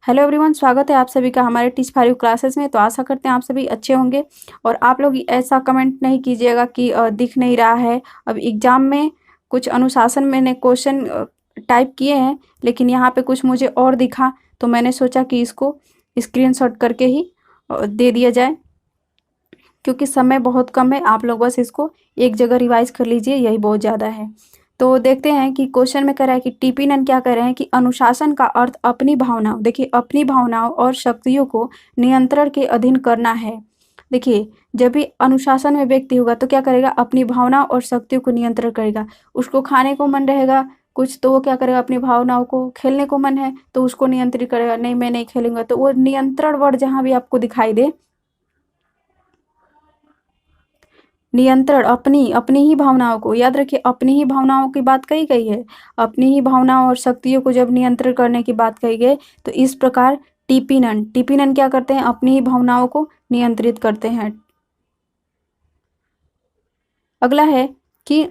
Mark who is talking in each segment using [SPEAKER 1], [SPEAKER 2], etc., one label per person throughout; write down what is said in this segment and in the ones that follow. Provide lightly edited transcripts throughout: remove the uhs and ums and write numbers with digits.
[SPEAKER 1] Hello everyone, स्वागत है आप सभी का हमारे टीच फॉर यू क्लासेस में। तो आशा करते हैं आप सभी अच्छे होंगे। और आप लोग ऐसा कमेंट नहीं कीजिएगा कि दिख नहीं रहा है। अब एग्जाम में कुछ अनुशासन मैंने क्वेश्चन टाइप किए हैं, लेकिन यहाँ पे कुछ मुझे और दिखा, तो मैंने सोचा कि इसको स्क्रीनशॉट करके ही दे दिया जाए, क्योंकि समय बहुत कम है। आप लोग बस इसको एक जगह रिवाइज कर लीजिए, यही बहुत ज़्यादा है। तो देखते हैं कि क्वेश्चन में कह रहा है कि टीपी नन क्या कह रहे हैं कि अनुशासन का अर्थ अपनी भावनाओं, देखिए अपनी भावनाओं और शक्तियों को नियंत्रण के अधीन करना है। देखिए, जब भी अनुशासन में व्यक्ति होगा तो क्या करेगा, अपनी भावनाओं और शक्तियों को नियंत्रण करेगा। उसको खाने को मन रहेगा कुछ, तो वो क्या करेगा, अपनी भावनाओं को, खेलने को मन है तो उसको नियंत्रित करेगा, नहीं मैं नहीं खेलूंगा। तो वो नियंत्रण वर्ड जहाँ भी आपको दिखाई दे, नियंत्रण, अपनी अपनी ही भावनाओं को याद रखिए, अपनी ही भावनाओं की बात कही गई है। अपनी ही भावनाओं और शक्तियों को जब नियंत्रण करने की बात कही गई, तो इस प्रकार टीपीनन क्या करते हैं, अपनी ही भावनाओं को नियंत्रित करते हैं। अगला है कि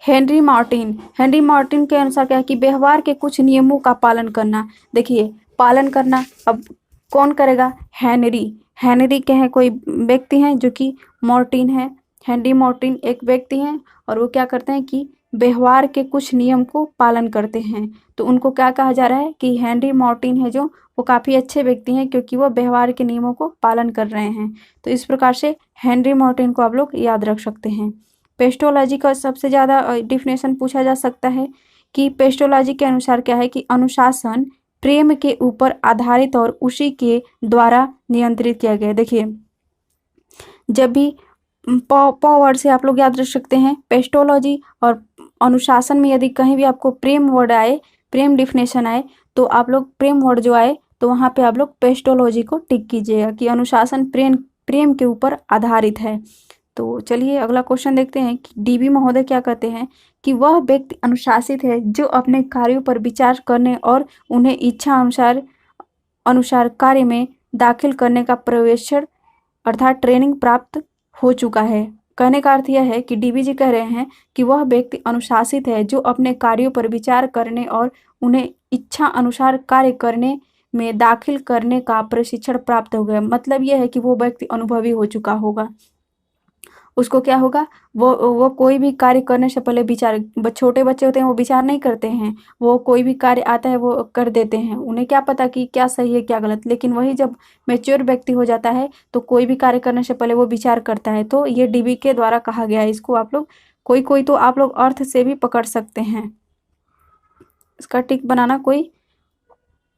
[SPEAKER 1] हेनरी मार्टिन के अनुसार क्या है कि व्यवहार के कुछ नियमों का पालन करना। देखिए, पालन करना अब कौन करेगा, हेनरी के हैं, कोई व्यक्ति हैं जो कि मार्टिन है। हेनरी मार्टिन एक व्यक्ति हैं और वो क्या करते हैं कि व्यवहार के कुछ नियम को पालन करते हैं। तो उनको क्या कहा जा रहा है कि हेनरी मार्टिन है जो, वो काफ़ी अच्छे व्यक्ति हैं क्योंकि वो व्यवहार के नियमों को पालन कर रहे हैं। तो इस प्रकार से हेनरी मार्टिन को आप लोग याद रख सकते हैं। पेस्टोलॉजी का सबसे ज़्यादा डिफिनेशन पूछा जा सकता है कि पेस्टोलॉजी के अनुसार क्या है कि अनुशासन प्रेम के ऊपर आधारित और उसी के द्वारा नियंत्रित किया गया। देखिए, जब भी पौ वर्ड से आप लोग याद रख सकते हैं पेस्टोलॉजी और अनुशासन में, यदि कहीं भी आपको प्रेम वर्ड आए, प्रेम डिफिनेशन आए, तो आप लोग प्रेम वर्ड जो आए तो वहाँ पे आप लोग पेस्टोलॉजी को टिक कीजिएगा कि अनुशासन प्रेम प्रेम के ऊपर आधारित है। तो चलिए अगला क्वेश्चन देखते हैं कि डीबी महोदय क्या कहते हैं कि वह व्यक्ति अनुशासित है जो अपने कार्यों पर विचार करने और उन्हें इच्छा अनुसार अनुसार कार्य में दाखिल करने का प्रवेशण अर्थात ट्रेनिंग प्राप्त हो चुका है। कहने का अर्थ यह है कि डीबी जी कह रहे हैं कि वह व्यक्ति अनुशासित है जो अपने कार्यों पर विचार करने और उन्हें इच्छा अनुसार कार्य करने में दाखिल करने का प्रशिक्षण प्राप्त हो गया। मतलब यह है कि वो व्यक्ति अनुभवी हो चुका होगा। उसको क्या होगा, वो कोई भी कार्य करने से पहले विचार, छोटे बच्चे होते हैं वो विचार नहीं करते हैं, वो कोई भी कार्य आता है वो कर देते हैं, उन्हें क्या पता कि क्या सही है क्या गलत। लेकिन वही जब मैच्योर व्यक्ति हो जाता है तो कोई भी कार्य करने से पहले वो विचार करता है। तो ये डीबी के द्वारा कहा गया है। इसको आप लोग कोई कोई तो आप लोग अर्थ से भी पकड़ सकते हैं, इसका टिक बनाना कोई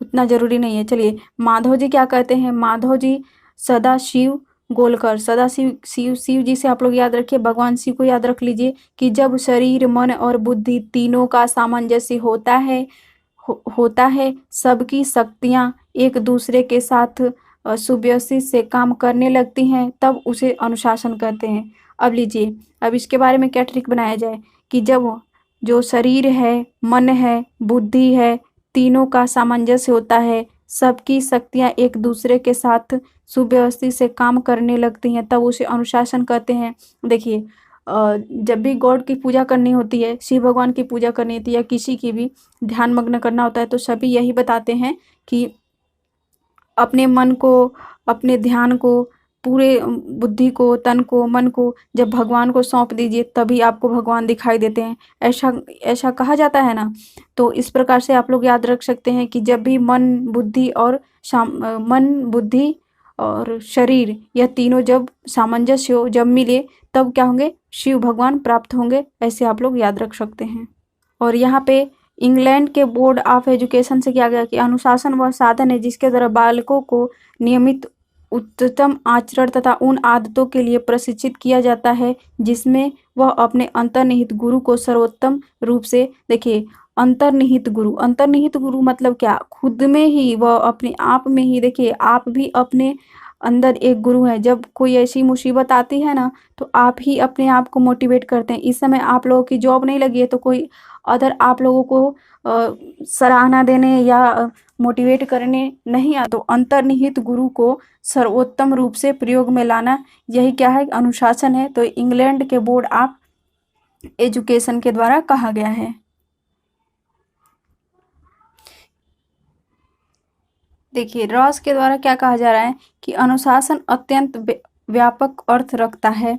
[SPEAKER 1] उतना जरूरी नहीं है। चलिए, माधव जी क्या कहते हैं, माधव जी सदा शिव गोलकर, सदा शिव जी से आप लोग याद रखिए, भगवान शिव को याद रख लीजिए कि जब शरीर मन और बुद्धि तीनों का सामंजस्य होता है, सबकी शक्तियाँ एक दूसरे के साथ सुव्यवस्थित से काम करने लगती हैं, तब उसे अनुशासन कहते हैं। अब लीजिए, अब इसके बारे में क्या ट्रिक बनाया जाए कि जब जो शरीर है, मन है, बुद्धि है, तीनों का सामंजस्य होता है, सबकी शक्तियाँ एक दूसरे के साथ सुव्यवस्थित से काम करने लगती हैं, तब उसे अनुशासन कहते हैं। देखिए, जब भी गॉड की पूजा करनी होती है, शिव भगवान की पूजा करनी होती है या किसी की भी ध्यान मग्न करना होता है, तो सभी यही बताते हैं कि अपने मन को, अपने ध्यान को, पूरे बुद्धि को, तन को, मन को जब भगवान को सौंप दीजिए तभी आपको भगवान दिखाई देते हैं, ऐसा ऐसा कहा जाता है ना। तो इस प्रकार से आप लोग याद रख सकते हैं कि जब भी मन बुद्धि और शरीर, यह तीनों जब सामंजस्य हो, जब मिले, तब क्या होंगे, शिव भगवान प्राप्त होंगे। ऐसे आप लोग याद रख सकते हैं। और यहाँ पे इंग्लैंड के बोर्ड ऑफ एजुकेशन से किया गया कि अनुशासन वह साधन है जिसके द्वारा बालकों को नियमित उच्चतम आचरण तथा उन आदतों के लिए प्रशिक्षित किया जाता है जिसमें वह अपने अंतर्निहित गुरु को सर्वोत्तम रूप से, देखिए अंतर्निहित गुरु मतलब क्या, खुद में ही, वह अपने आप में ही, देखिए आप भी अपने अंदर एक गुरु है। जब कोई ऐसी मुसीबत आती है ना, तो आप ही अपने आप को मोटिवेट करते हैं। इस समय आप लोगों की जॉब नहीं लगी है तो कोई अदर आप लोगों को सराहना देने या मोटिवेट करने नहीं आ, तो अंतर्निहित गुरु को सर्वोत्तम रूप से प्रयोग में लाना, यही क्या है, अनुशासन है। तो इंग्लैंड के बोर्ड ऑफ एजुकेशन के द्वारा कहा गया है। देखिए रॉस के द्वारा क्या कहा जा रहा है कि अनुशासन अत्यंत व्यापक अर्थ रखता है।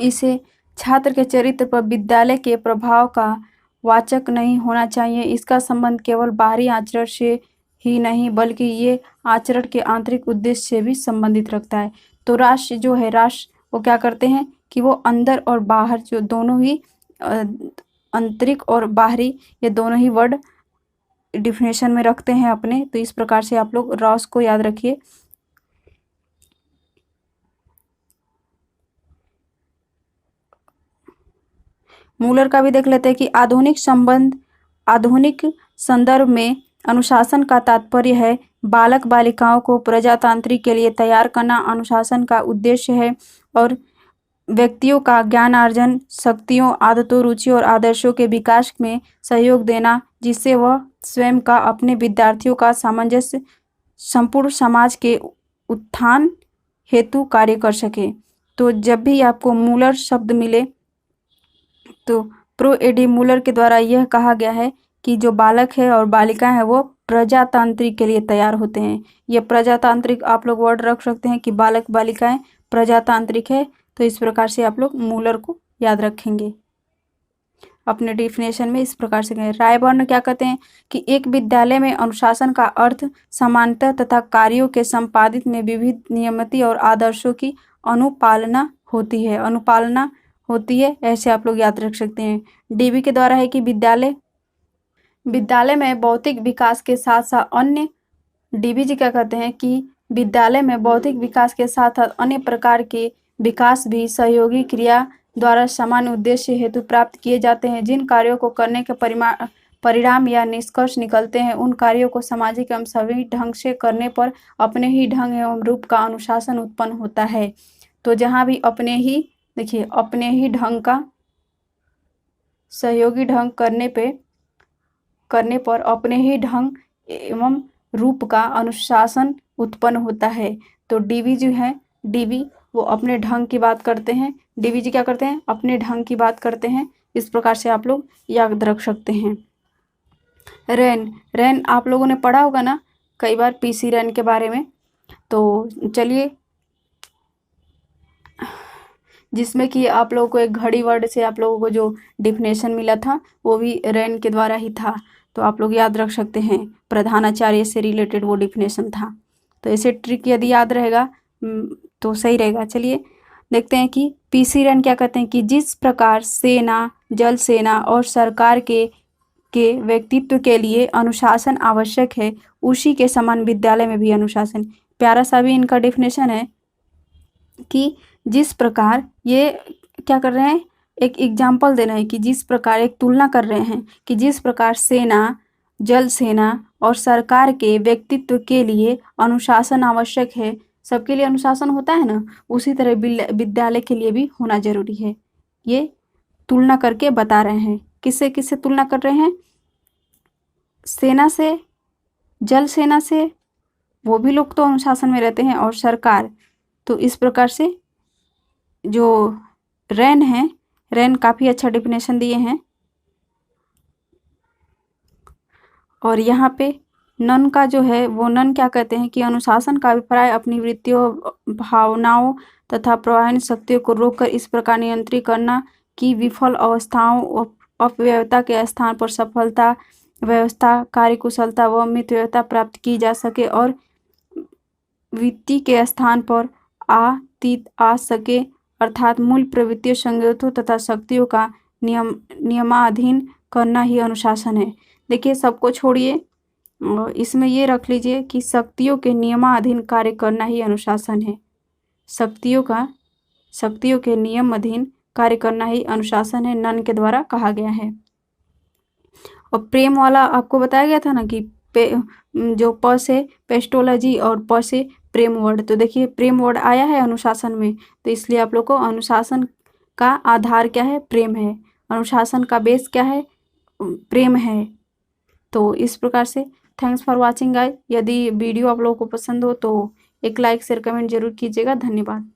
[SPEAKER 1] इसे छात्र के चरित्र पर विद्यालय के प्रभाव का वाचक नहीं होना चाहिए। इसका संबंध केवल बाहरी आचरण से ही नहीं बल्कि ये आचरण के आंतरिक उद्देश्य से भी संबंधित रखता है। तो राष्ट्र जो है, राष्ट्र वो क्या करते हैं कि वो अंदर और बाहर जो दोनों ही आंतरिक और बाहरी ये दोनों ही वर्ड डिफिनेशन में रखते हैं अपने। तो इस प्रकार से आप लोग रॉस को याद रखिए। मूलर का भी देख लेते हैं कि आधुनिक संदर्भ में अनुशासन का तात्पर्य है बालक बालिकाओं को प्रजातंत्र के लिए तैयार करना। अनुशासन का उद्देश्य है और व्यक्तियों का ज्ञानार्जन, शक्तियों, आदतों, रुचियों और आदर्शों के विकास में सहयोग देना, जिससे वह स्वयं का अपने विद्यार्थियों का सामंजस्य संपूर्ण समाज के उत्थान हेतु कार्य कर सके। तो जब भी आपको मूलर शब्द मिले तो प्रो एडी मूलर के द्वारा यह कहा गया है कि जो बालक है और बालिका है वो प्रजातांत्रिक के लिए तैयार होते हैं। ये प्रजातांत्रिक आप लोग वर्ड रख सकते हैं कि बालक बालिकाएं प्रजातांत्रिक है। तो इस प्रकार से आप लोग मूलर को याद रखेंगे अपने डिफिनेशन में। इस प्रकार से कहें रायबर्न क्या कहते हैं कि एक विद्यालय में अनुशासन का अर्थ समानता तथा कार्यों के संपादित में विविध नियमति और आदर्शों की अनुपालना होती है। ऐसे आप लोग याद रख सकते हैं। डीबी के द्वारा है कि विद्यालय में भौतिक विकास के साथ साथ अन्य डीबी जी क्या कहते हैं कि विद्यालय में बौद्धिक विकास के साथ साथ अन्य प्रकार के विकास भी सहयोगी क्रिया द्वारा समान उद्देश्य हेतु प्राप्त किए जाते हैं। जिन कार्यों को करने के परिणाम या निष्कर्ष निकलते हैं उन कार्यों को सामाजिक एवं सभी ढंग से करने पर अपने ही ढंग एवं रूप का अनुशासन उत्पन्न होता है। तो जहाँ भी अपने ही ढंग का सहयोगी ढंग करने पर अपने ही ढंग एवं रूप का अनुशासन उत्पन्न होता है। तो डीवी जो है, डीवी वो अपने ढंग की बात करते हैं। डीवी जी क्या करते हैं, अपने ढंग की बात करते हैं। इस प्रकार से आप लोग याद रख सकते हैं। रैन आप लोगों ने पढ़ा होगा ना कई बार पीसी रैन के बारे में। तो चलिए, जिसमें कि आप लोगों को एक घड़ी वर्ड से आप लोगों को जो डिफिनेशन मिला था वो भी रैन के द्वारा ही था। तो आप लोग याद रख सकते हैं, प्रधानाचार्य से रिलेटेड वो डिफिनेशन था। तो ऐसे ट्रिक यदि याद रहेगा तो सही रहेगा। चलिए देखते हैं कि पीसी रैन क्या कहते हैं कि जिस प्रकार सेना, जल सेना और सरकार के व्यक्तित्व के लिए अनुशासन आवश्यक है उसी के समान विद्यालय में भी अनुशासन। प्यारा सा भी इनका डिफिनेशन है कि जिस प्रकार, ये क्या कर रहे हैं, एक एग्जाम्पल दे रहे हैं कि जिस प्रकार, एक तुलना कर रहे हैं कि जिस प्रकार सेना, जल सेना और सरकार के व्यक्तित्व के लिए अनुशासन आवश्यक है, सबके लिए अनुशासन होता है ना, उसी तरह विद्यालय के लिए भी होना जरूरी है। ये तुलना करके बता रहे हैं। किससे किससे तुलना कर रहे हैं, सेना से, जल सेना से, वो भी लोग तो अनुशासन में रहते हैं, और सरकार। तो इस प्रकार से जो रैन है, रैन काफ़ी अच्छा डिफिनेशन दिए हैं। और यहाँ पे नन का जो है वो नन क्या कहते हैं कि अनुशासन का अभिप्राय अपनी वृत्तियों, भावनाओं तथा प्रवाहन शक्तियों को रोककर इस प्रकार नियंत्रित करना कि विफल अवस्थाओं, अपव्ययता के स्थान पर सफलता, व्यवस्था, कार्यकुशलता व मितव्ययता प्राप्त की जा सके और वित्ती के स्थान पर आ सके, अर्थात मूल प्रवृत्तियों, संगठनों तथा शक्तियों का नियमाधीन करना ही अनुशासन है। देखिए सबको छोड़िए, इसमें ये रख लीजिए कि शक्तियों के नियमाधीन कार्य करना ही अनुशासन है। शक्तियों के नियम अधीन कार्य करना ही अनुशासन है, नन के द्वारा कहा गया है। और प्रेम वाला आपको बताया गया था ना कि जो प से पेस्टोलॉजी और प से प्रेम वर्ड। तो देखिए प्रेम वर्ड आया है अनुशासन में, तो इसलिए आप लोग को अनुशासन का आधार क्या है, प्रेम है। अनुशासन का बेस क्या है, प्रेम है। तो इस प्रकार से थैंक्स फॉर वॉचिंग गाइस। यदि वीडियो आप लोगों को पसंद हो तो एक लाइक शेयर कमेंट जरूर कीजिएगा। धन्यवाद।